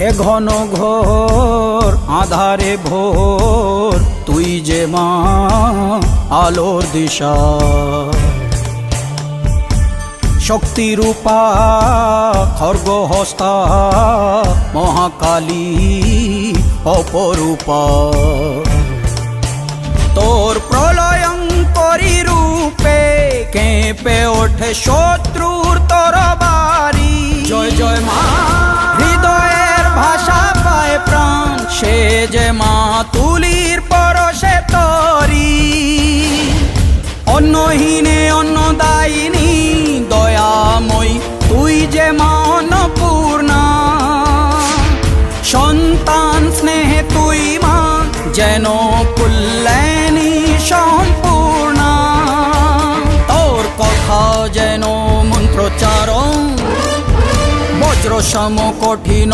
এ ঘন ঘোর আধারে ভোর তুই যে মা আলোর দিশা শক্তিরূপা খর্গহস্তা মহাকালী অপরূপা তোর প্রলয়ঙ্করী রূপে কেঁপে ওঠে শত্রুর তরবারি জয় জয় মা হৃদয়ের ভাষা পায় প্রাণ সে যে মা তুলির পরশে তরি অন্নহীনে অন্নদায়িনী দয়াময়ী তুই যে মা অন্নপূর্ণা সন্তান স্নেহে তুই মা যেন কল্যাণী সম্পূর্ণা তোর কথা যেন মন্ত্রোচ্চারণ বজ্র সম কঠিন